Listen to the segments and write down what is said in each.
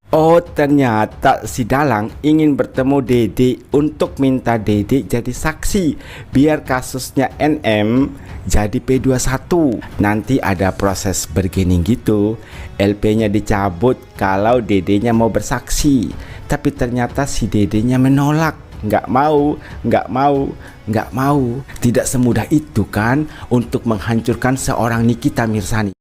Oh, ternyata si Dalang ingin bertemu Dede untuk minta Dede jadi saksi biar kasusnya NM jadi P21. Nanti ada proses bergening gitu, LP-nya dicabut kalau Dedenya mau bersaksi. Tapi ternyata si Dedenya menolak, nggak mau, nggak mau, nggak mau. Tidak semudah itu kan untuk menghancurkan seorang Nikita Mirzani.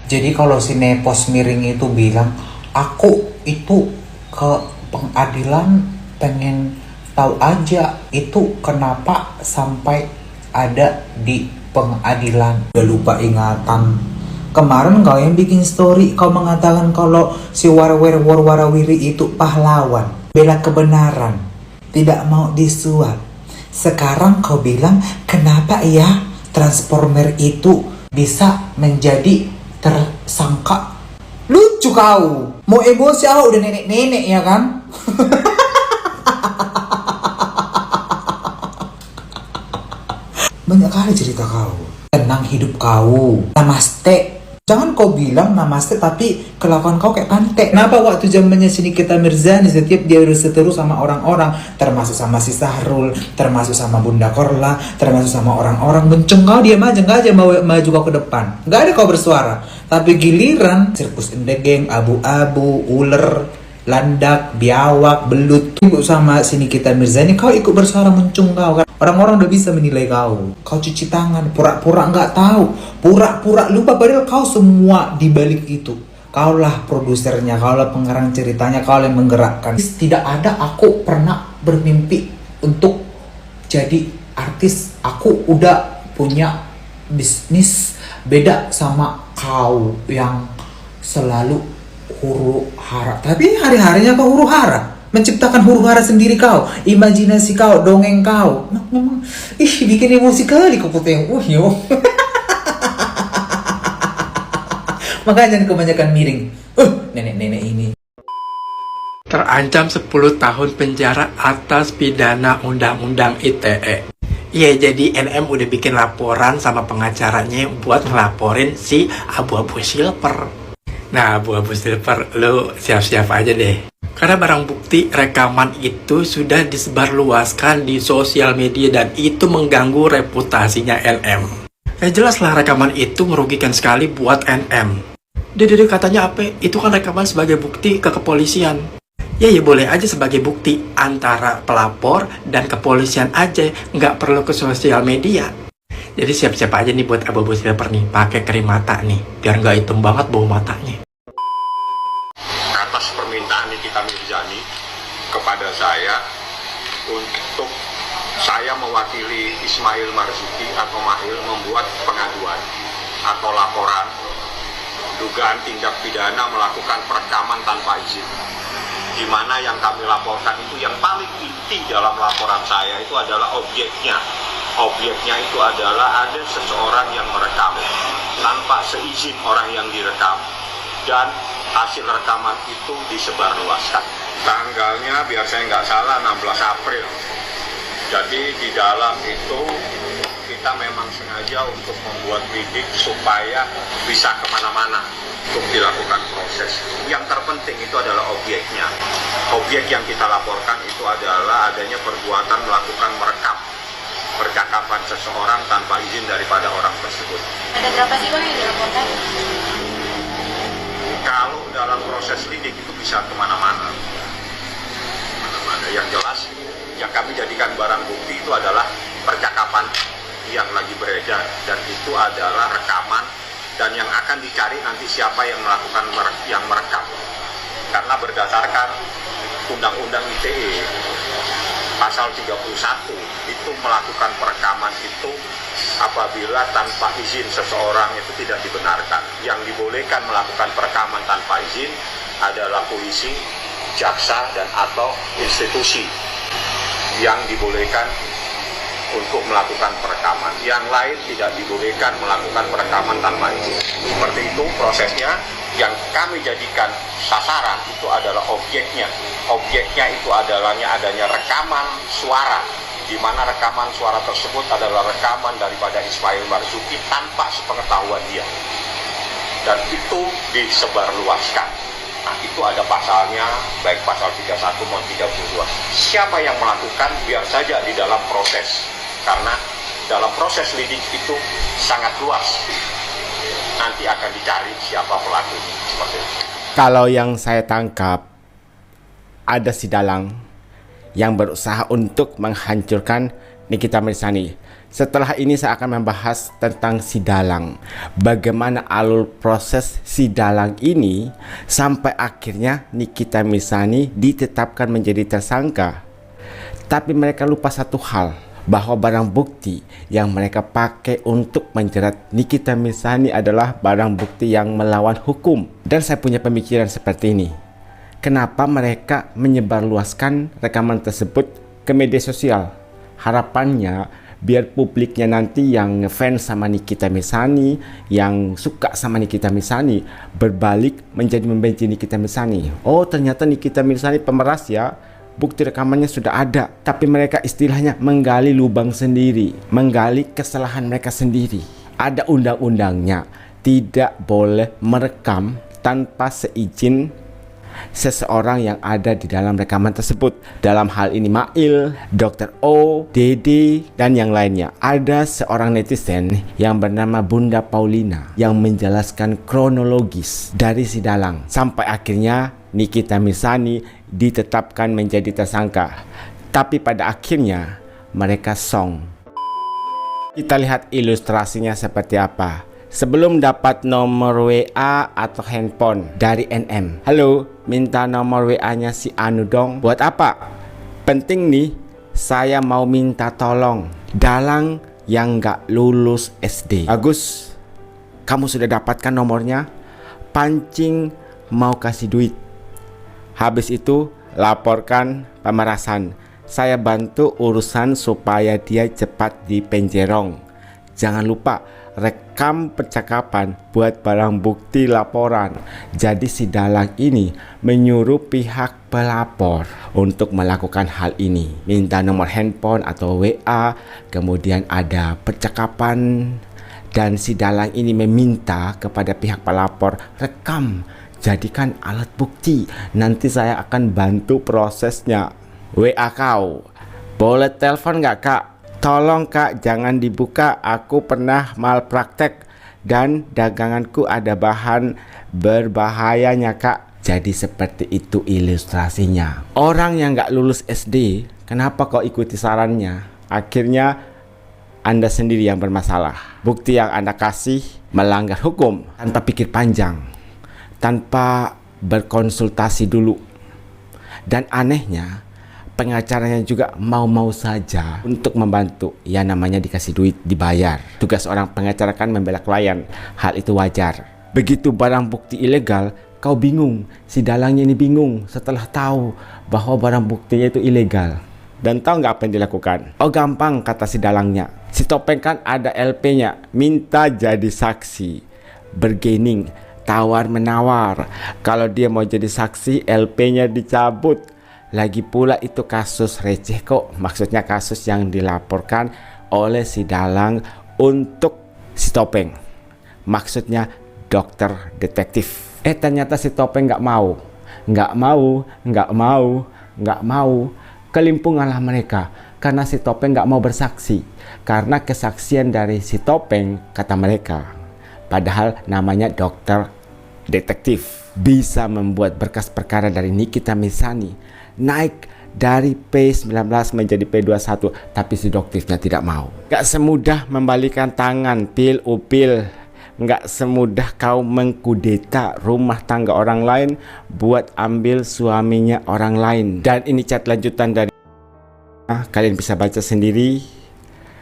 Jadi kalau si Nepos Miring itu bilang, aku itu ke pengadilan pengen tahu aja itu kenapa sampai ada di pengadilan. Udah lupa ingatan. Kemarin kau yang bikin story, kau mengatakan kalau si Warawiri itu pahlawan, bela kebenaran, tidak mau disuap. Sekarang kau bilang, kenapa ya Transformer itu bisa menjadi tersangka? Lucu kau. Mau emosi aku udah nenek-nenek ya kan? Banyak kali cerita kau. Tenang hidup kau. Namaste. Jangan kau bilang namaste tapi kelakuan kau kayak pantek. Kenapa waktu zamannya si Nikita Mirzani setiap dia berseteru sama orang-orang, termasuk sama si Sahrul, termasuk sama Bunda Korla, termasuk sama orang-orang, bencong kau diam aja, nggak aja maju kau ke depan, nggak ada kau bersuara. Tapi giliran sirkus endegeng, abu-abu, ular, landak, biawak, belut, ibu sama si Nikita Mirzani, kau ikut bersuara muncung kau kan. Orang-orang udah bisa menilai kau. Kau cuci tangan, pura-pura nggak tahu, pura-pura lupa, padahal kau semua di balik itu. Kaulah produsernya, kaulah pengarang ceritanya, kaulah yang menggerakkan. Tidak ada aku pernah bermimpi untuk jadi artis. Aku udah punya bisnis, beda sama kau yang selalu huru hara. Tapi hari-harinya kau huru hara, menciptakan huru hara sendiri kau, imajinasi kau, dongeng kau. Memang bikin emosi kali kau putih. Yo. Makanya jangan kebanyakan miring. Nenek-nenek ini terancam 10 tahun penjara atas pidana Undang-Undang ITE. Iya, jadi NM udah bikin laporan sama pengacaranya buat ngelaporin si Abu-Abu Silver. Nah, Abu-Abu Silver, lo siap-siap aja deh. Karena barang bukti rekaman itu sudah disebarluaskan di sosial media dan itu mengganggu reputasinya NM. Ya jelas lah rekaman itu merugikan sekali buat NM. Dede katanya apa? Itu kan rekaman sebagai bukti ke kepolisian. Ya boleh aja sebagai bukti antara pelapor dan kepolisian aja, nggak perlu ke sosial media. Jadi siap-siap aja nih buat Abu-Abu Silver nih, pakai krim mata nih, biar nggak hitam banget bau matanya. Atas permintaan Nikita Mirzani kepada saya untuk saya mewakili Ismail Marzuki atau Mahil membuat pengaduan atau laporan dugaan tindak pidana melakukan perekaman tanpa izin, di mana yang kami laporkan itu yang paling inti dalam laporan saya itu adalah objeknya. Objeknya itu adalah ada seseorang yang merekam tanpa seizin orang yang direkam dan hasil rekaman itu disebarluaskan. Tanggalnya biar saya nggak salah 16 April. Jadi di dalam itu kita memang sengaja untuk membuat bidik supaya bisa kemana-mana untuk dilakukan proses. Yang terpenting itu adalah objeknya. Objek yang kita laporkan itu adalah adanya perbuatan melakukan merekam percakapan seseorang tanpa izin daripada orang tersebut. Ada berapa sih Bang yang dilaporkan? Kalau dalam proses lidik itu bisa kemana-mana. Yang jelas yang kami jadikan barang bukti itu adalah percakapan yang lagi beredar, dan itu adalah rekaman, dan yang akan dicari nanti siapa yang melakukan yang merekam. Karena berdasarkan Undang-Undang ITE pasal 31 itu melakukan perekaman itu apabila tanpa izin seseorang itu tidak dibenarkan. Yang dibolehkan melakukan perekaman tanpa izin adalah polisi, jaksa, dan atau institusi yang dibolehkan untuk melakukan perekaman. Yang lain tidak dibolehkan melakukan perekaman tanpa izin. Seperti itu prosesnya. Yang kami jadikan sasaran itu adalah objeknya. Objeknya itu adanya rekaman suara di mana rekaman suara tersebut adalah rekaman daripada Ismail Marzuki tanpa sepengetahuan dia. Dan itu disebarluaskan. Nah, itu ada pasalnya, baik pasal 31 maupun 32. Siapa yang melakukan, biar saja di dalam proses. Karena dalam proses lidik itu sangat luas. Nanti akan dicari siapa pelakunya. Seperti itu. Kalau yang saya tangkap, ada si Dalang yang berusaha untuk menghancurkan Nikita Mirzani. Setelah ini saya akan membahas tentang si Dalang. Bagaimana alur proses si Dalang ini sampai akhirnya Nikita Mirzani ditetapkan menjadi tersangka. Tapi mereka lupa satu hal, bahwa barang bukti yang mereka pakai untuk menjerat Nikita Mirzani adalah barang bukti yang melawan hukum. Dan saya punya pemikiran seperti ini. Kenapa mereka menyebarluaskan rekaman tersebut ke media sosial? Harapannya biar publiknya nanti yang ngefans sama Nikita Mirzani, yang suka sama Nikita Mirzani, berbalik menjadi membenci Nikita Mirzani. Oh, ternyata Nikita Mirzani pemeras ya. Bukti rekamannya sudah ada, tapi mereka istilahnya menggali lubang sendiri, menggali kesalahan mereka sendiri. Ada undang-undangnya, tidak boleh merekam tanpa seizin seseorang yang ada di dalam rekaman tersebut. Dalam hal ini Mail, Dr. O, Dede, dan yang lainnya. Ada seorang netizen yang bernama Bunda Paulina yang menjelaskan kronologis dari si Dalang sampai akhirnya Nikita Mirzani ditetapkan menjadi tersangka. Tapi pada akhirnya mereka song. Kita lihat ilustrasinya seperti apa. Sebelum dapat nomor WA atau handphone dari NM. Halo, minta nomor WA-nya si Anu dong. Buat apa? Penting nih, saya mau minta tolong. Dalang yang gak lulus SD. Bagus, kamu sudah dapatkan nomornya. Pancing mau kasih duit. Habis itu laporkan pemerasan. Saya bantu urusan supaya dia cepat dipenjerong. Jangan lupa rekam percakapan buat barang bukti laporan. Jadi si Dalang ini menyuruh pihak pelapor untuk melakukan hal ini. Minta nomor handphone atau WA, kemudian ada percakapan, dan si Dalang ini meminta kepada pihak pelapor rekam, jadikan alat bukti. Nanti saya akan bantu prosesnya. WA kau, boleh telepon gak kak? Tolong kak, jangan dibuka. Aku pernah malpraktek dan daganganku ada bahan berbahayanya kak. Jadi seperti itu ilustrasinya. Orang yang gak lulus SD, kenapa kau ikuti sarannya? Akhirnya Anda sendiri yang bermasalah. Bukti yang Anda kasih melanggar hukum tanpa pikir panjang, tanpa berkonsultasi dulu. Dan anehnya, pengacaranya juga mau-mau saja untuk membantu. Ya namanya dikasih duit, dibayar. Tugas orang pengacara kan membela klien. Hal itu wajar. Begitu barang bukti ilegal, kau bingung. Si Dalangnya ini bingung setelah tahu bahwa barang buktinya itu ilegal. Dan tahu nggak apa yang dilakukan? Oh gampang, kata si Dalangnya. Si Topeng kan ada LP-nya. Minta jadi saksi. Bergening, tawar-menawar. Kalau dia mau jadi saksi, LP-nya dicabut. Lagi pula itu kasus receh kok. Maksudnya kasus yang dilaporkan oleh si Dalang untuk si Topeng. Maksudnya dokter detektif. Ternyata si Topeng nggak mau. Kelimpunganlah mereka karena si Topeng nggak mau bersaksi. Karena kesaksian dari si Topeng, kata mereka, padahal namanya dokter detektif, bisa membuat berkas perkara dari Nikita Mirzani naik dari P19 menjadi P21. Tapi si detektifnya tidak mau. Gak semudah membalikan tangan pil upil. Gak semudah kau mengkudeta rumah tangga orang lain buat ambil suaminya orang lain. Dan ini chat lanjutan dari kalian bisa baca sendiri.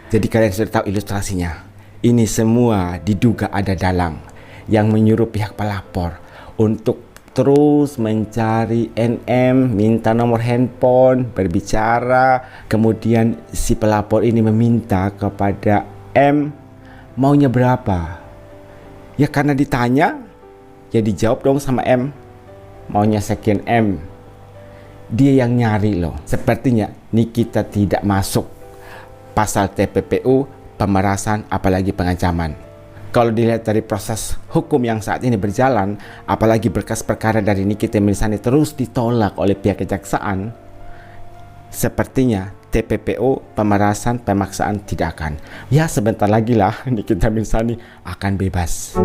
Jadi kalian sudah tahu ilustrasinya. Ini semua diduga ada Dalang yang menyuruh pihak pelapor untuk terus mencari NM, minta nomor handphone, berbicara. Kemudian si pelapor ini meminta kepada M maunya berapa. Ya karena ditanya, ya dijawab dong sama M. Maunya sekian M. Dia yang nyari loh. Sepertinya Nikita tidak masuk pasal TPPU, pemerasan, apalagi pengancaman. Kalau dilihat dari proses hukum yang saat ini berjalan, apalagi berkas perkara dari Nikita Mirzani terus ditolak oleh pihak kejaksaan, sepertinya TPPU, pemerasan, pemaksaan tidak akan. Ya sebentar lagi lah Nikita Mirzani akan bebas.